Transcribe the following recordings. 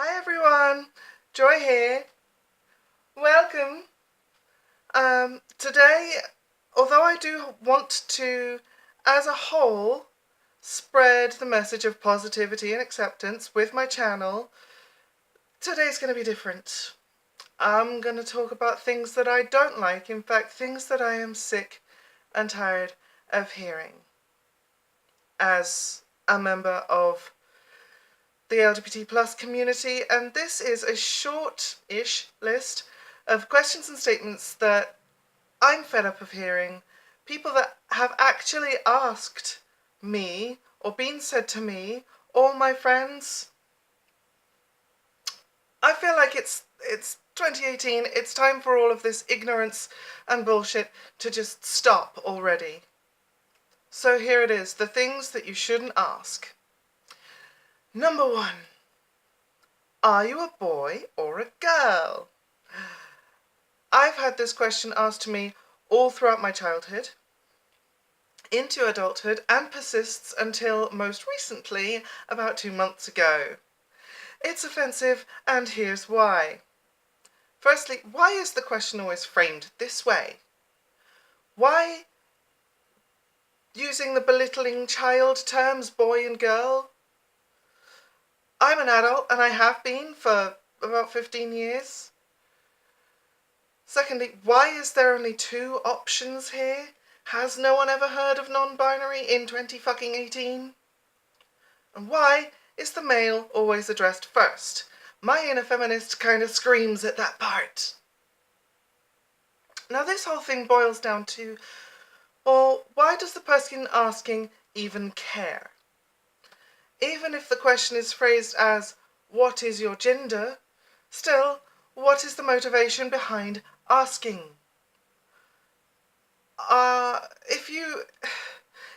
Hi everyone, Joy here. Welcome. Today, although I do want to, as a whole, spread the message of positivity and acceptance with my channel, today's going to be different. I'm going to talk about things that I don't like, in fact, things that I am sick and tired of hearing as a member of the LGBT plus community, and this is a short-ish list of questions and statements that I'm fed up of hearing. People that have actually asked me or been said to me or my friends. I feel like it's 2018. It's time for all of this ignorance and bullshit to just stop already. So here it is, the things that you shouldn't ask. Number 1. Are you a boy or a girl? I've had this question asked to me all throughout my childhood, into adulthood, and persists until most recently, about 2 months ago. It's offensive, and here's why. Firstly, why is the question always framed this way? Why using the belittling child terms boy and girl? I'm an adult, and I have been for about 15 years. Secondly, why is there only 2 options here? Has no one ever heard of non-binary in 2018? And why is the male always addressed first? My inner feminist kind of screams at that part. Now this whole thing boils down to, well, why does the person asking even care? Even if the question is phrased as, what is your gender? Still, what is the motivation behind asking?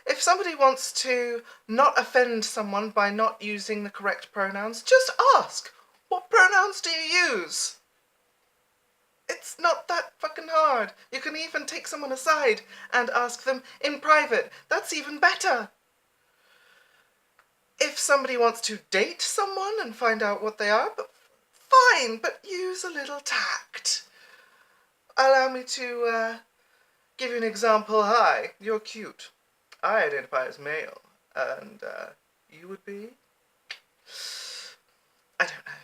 If somebody wants to not offend someone by not using the correct pronouns, just ask, what pronouns do you use? It's not that fucking hard. You can even take someone aside and ask them in private. That's even better. If somebody wants to date someone and find out what they are, but fine, but use a little tact. Allow me to give you an example. Hi, you're cute. I identify as male, and you would be? I don't know.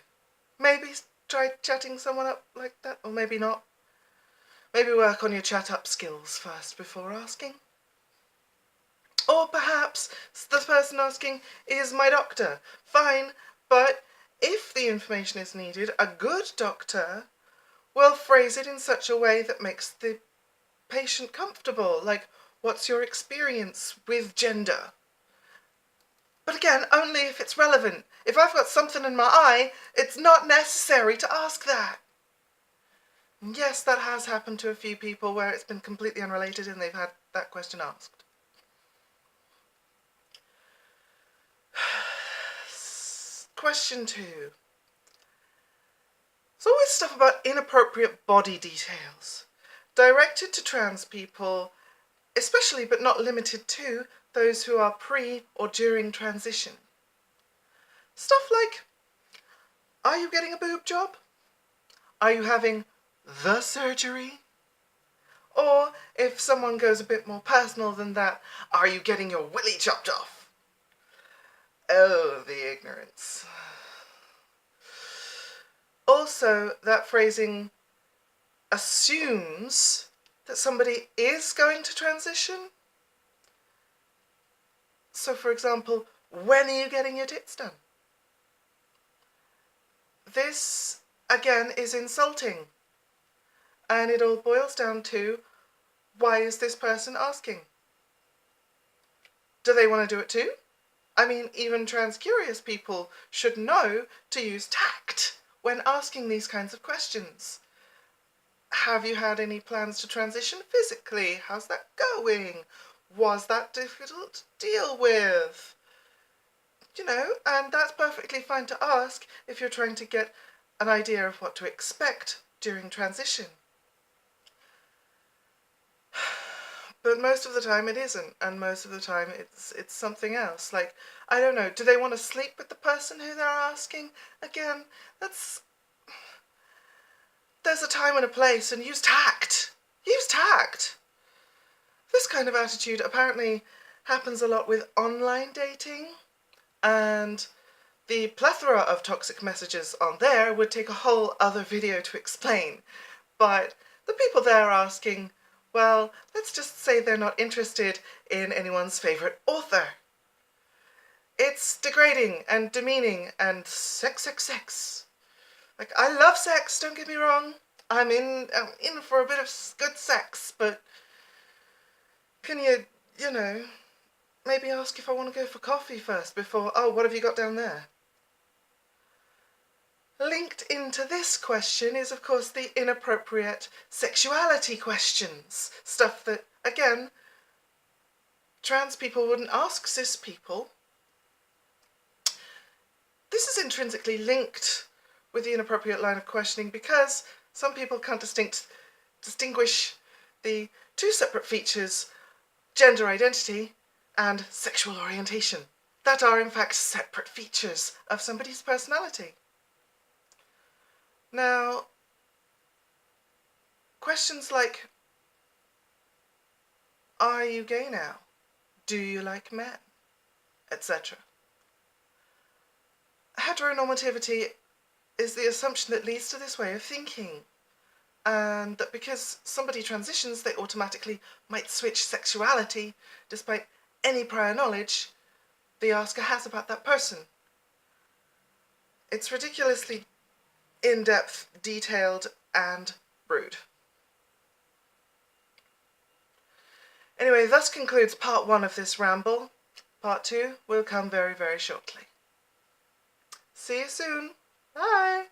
Maybe try chatting someone up like that, or maybe not. Maybe work on your chat up skills first before asking. Or perhaps the person asking is my doctor. Fine, but if the information is needed, a good doctor will phrase it in such a way that makes the patient comfortable, like, what's your experience with gender? But again, only if it's relevant. If I've got something in my eye, it's not necessary to ask that. Yes, that has happened to a few people where it's been completely unrelated and they've had that question asked. Question 2. There's always stuff about inappropriate body details, directed to trans people, especially but not limited to those who are pre or during transition. Stuff like, are you getting a boob job? Are you having the surgery? Or, if someone goes a bit more personal than that, are you getting your willy chopped off? Oh, the ignorance. Also, that phrasing assumes that somebody is going to transition. So, for example, when are you getting your tits done? This, again, is insulting. And it all boils down to, why is this person asking? Do they want to do it too? I mean, even trans-curious people should know to use tact when asking these kinds of questions. Have you had any plans to transition physically? How's that going? Was that difficult to deal with? You know, and that's perfectly fine to ask if you're trying to get an idea of what to expect during transition. But most of the time it isn't, and most of the time it's something else. Like, I don't know, do they want to sleep with the person who they're asking? Again, there's a time and a place, and use tact. Use tact. This kind of attitude apparently happens a lot with online dating, and the plethora of toxic messages on there would take a whole other video to explain. But the people there asking, well, let's just say they're not interested in anyone's favourite author. It's degrading and demeaning and sex. Like, I love sex, don't get me wrong. I'm in for a bit of good sex, but can you know, maybe ask if I want to go for coffee first before, oh, what have you got down there? Linked into this question is, of course, the inappropriate sexuality questions. Stuff that, again, trans people wouldn't ask cis people. This is intrinsically linked with the inappropriate line of questioning because some people can't distinguish the two separate features, gender identity and sexual orientation, that are in fact separate features of somebody's personality. Now, questions like, are you gay now? Do you like men? Etc. Heteronormativity is the assumption that leads to this way of thinking, and that because somebody transitions, they automatically might switch sexuality despite any prior knowledge the asker has about that person. It's ridiculously in-depth, detailed, and rude. Anyway, thus concludes part 1 of this ramble. Part 2 will come very, very shortly. See you soon. Bye.